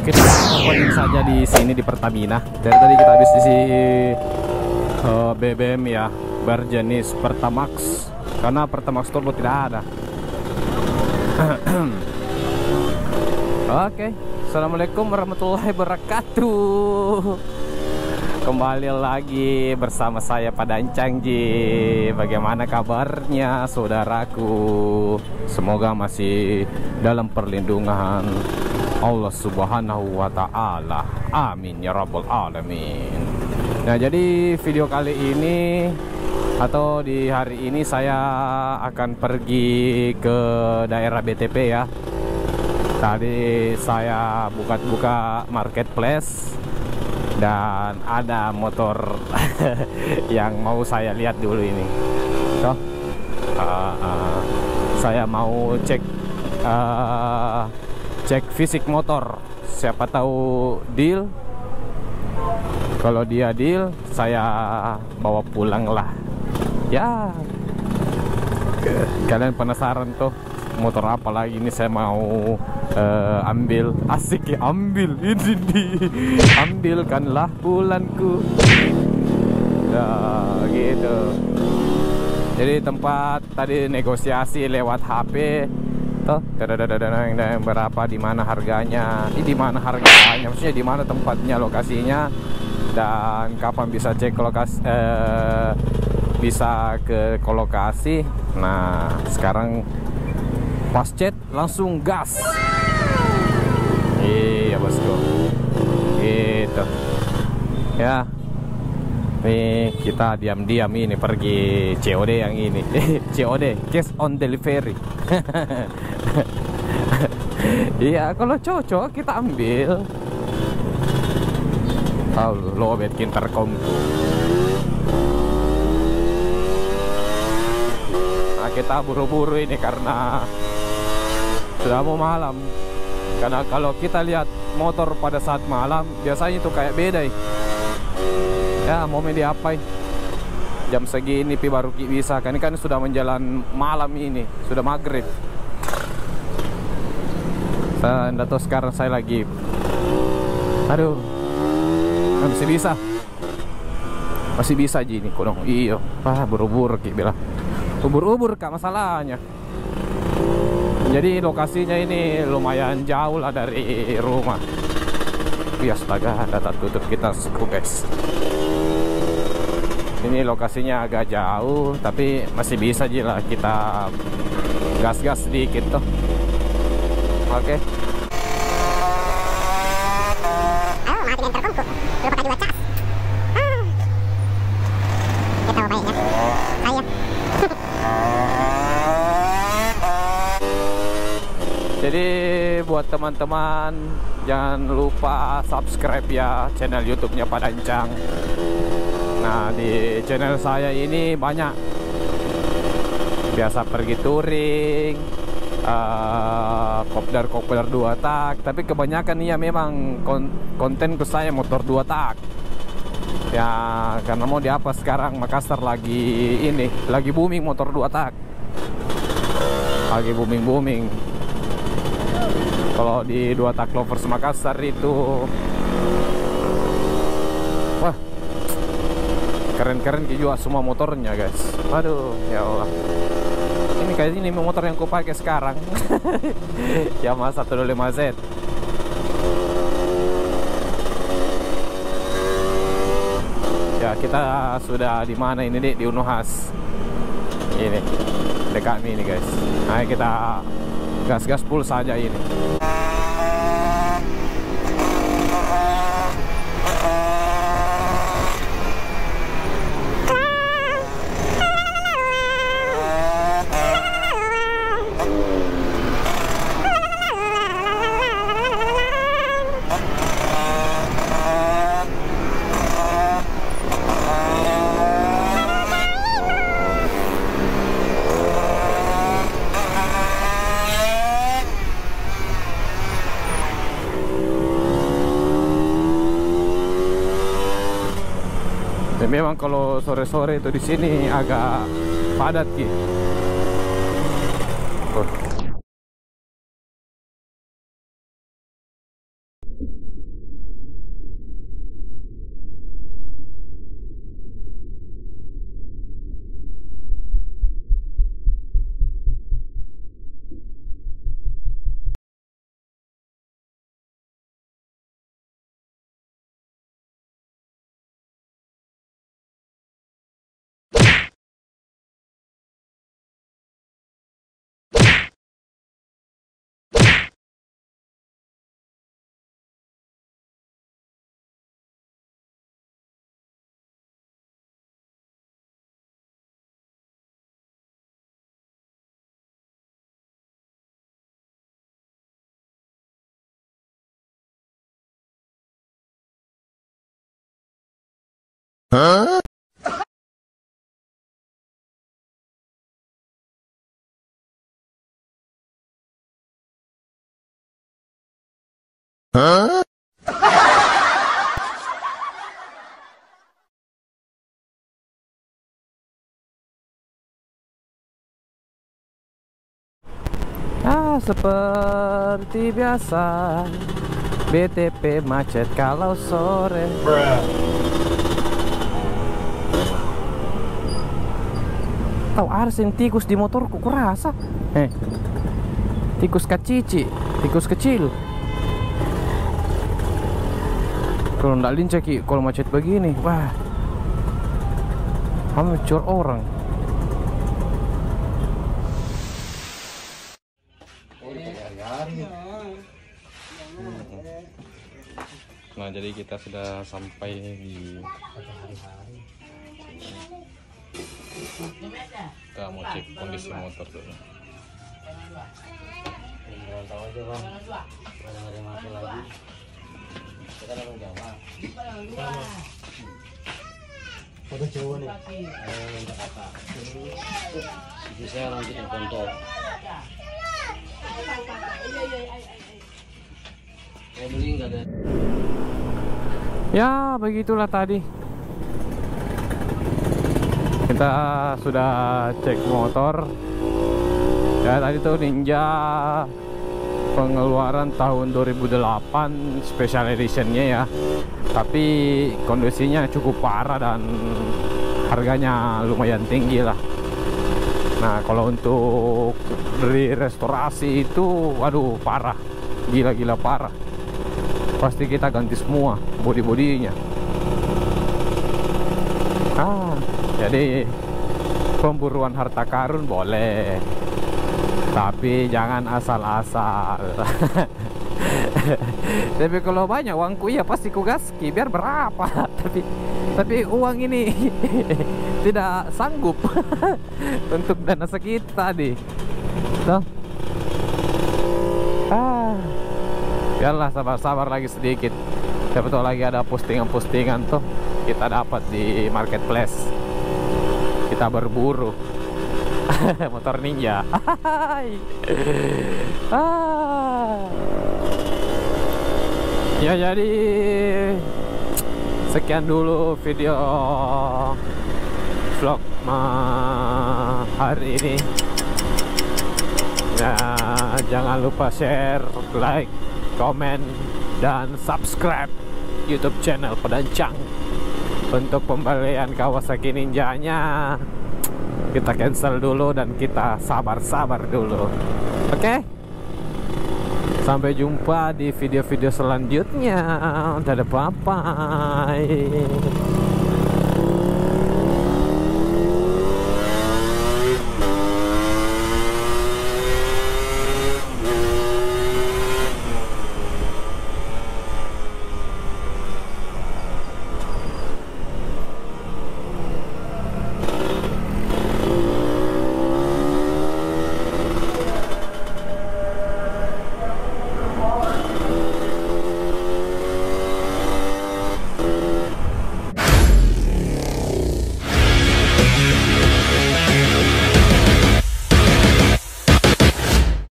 Kita opening saja di sini di Pertamina. Dari tadi kita habis isi BBM ya, berjenis Pertamax, karena Pertamax Turbo tidak ada. Oke, assalamualaikum warahmatullahi wabarakatuh. Kembali lagi bersama saya Pak Dancang Ji. Bagaimana kabarnya saudaraku? Semoga masih dalam perlindungan Allah Subhanahu wa Ta'ala. Amin ya Rabbal Alamin. Nah, jadi video kali ini atau di hari ini saya akan pergi ke daerah BTP ya. Tadi saya buka marketplace dan ada motor yang mau saya lihat dulu ini. Toh, saya mau cek fisik motor. Siapa tahu deal. Kalau dia deal, saya bawa pulang lah. Ya, kalian penasaran tuh motor apa lagi ini saya mau ambil. Asik ya, ambil ini ambilkanlah bulanku. Nah, gitu. Jadi tempat tadi negosiasi lewat HP tuh, berapa, di mana harganya, di mana harganya, maksudnya di mana tempatnya, lokasinya, dan kapan bisa cek lokasi, bisa ke kolokasi. Nah, sekarang pas chat langsung gas. Iya bosku, gitu ya. Nih kita diam-diam ini pergi COD yang ini. COD, cash on delivery. Iya, kalau cocok kita ambil. Lo bikin terkom. Nah, kita buru-buru ini karena sudah mau malam. Karena kalau kita lihat motor pada saat malam biasanya itu kayak beda ya, mau diapain jam segini baru bisa kan, ini kan sudah menjelang malam, ini sudah maghrib. Saya enggak tahu sekarang saya lagi, aduh, masih bisa ji ini kodong. Iyo, buru-buru Ki bilang, ubur-ubur Kak masalahnya. Jadi lokasinya ini lumayan jauh lah dari rumah. Ya astaga, data tutup kita skru guys. Ini lokasinya agak jauh, tapi masih bisa aja lah kita gas-gas sedikit tuh. Oke. Jadi buat teman-teman jangan lupa subscribe ya channel YouTube-nya Pak Dancang. Nah, di channel saya ini banyak biasa pergi touring, kopdar 2 tak, tapi kebanyakan ya memang konten ke saya motor 2 tak. Ya, karena mau di apa sekarang Makassar lagi booming motor 2 tak. Lagi booming. Kalau di 2 tak lovers Makassar itu, wah, keren-keren juga semua motornya guys. Aduh, ya Allah. Ini kayak ini motor yang ku pakai sekarang. Yamaha 125Z. Ya, kita sudah di mana ini Dek? Di Unuhas. Ini dekat ini guys. Nah, kita gas-gas full saja ini. Dan memang kalau sore-sore itu di sini agak padat Ki. Oh. Seperti biasa BTP macet kalau sore. Tahu arsen tikus di motorku kurasa. Tikus kacici, tikus kecil. Kalau ndak lincah kalau macet begini, wah, hancur orang. Nah, jadi kita sudah sampai di kita mau cek kondisi motor dulu. Tahu aja bang, ada yang mati lagi. Kita orang Jawa. Foto Jawa nih. Minta kakak. Itu saya nanti yang kontrol. Saya beli nggak ada. Ya, begitulah tadi. Kita sudah cek motor. Ya, tadi tuh Ninja pengeluaran tahun 2008 special editionnya ya. Tapi kondisinya cukup parah dan harganya lumayan tinggi lah. Nah, kalau untuk beli restorasi itu, waduh parah, gila-gila parah. Pasti kita ganti semua bodi-bodinya. Jadi pemburuan harta karun boleh, tapi jangan asal-asal. Tapi kalau banyak uangku ya pasti ku gaski biar berapa. Tapi uang ini tidak sanggup untuk dana segitu tadi. Tuh. Biarlah sabar-sabar lagi sedikit. Siapa tahu lagi ada postingan-postingan tuh kita dapat di marketplace. Kita berburu motor Ninja. Ya, jadi sekian dulu video vlog hari ini. Ya, jangan lupa share, like, komen, dan subscribe YouTube channel Pedancang. Untuk pembelian Kawasaki Ninja-nya kita cancel dulu dan kita sabar-sabar dulu. Oke? Sampai jumpa di video-video selanjutnya. Dadah, bye-bye.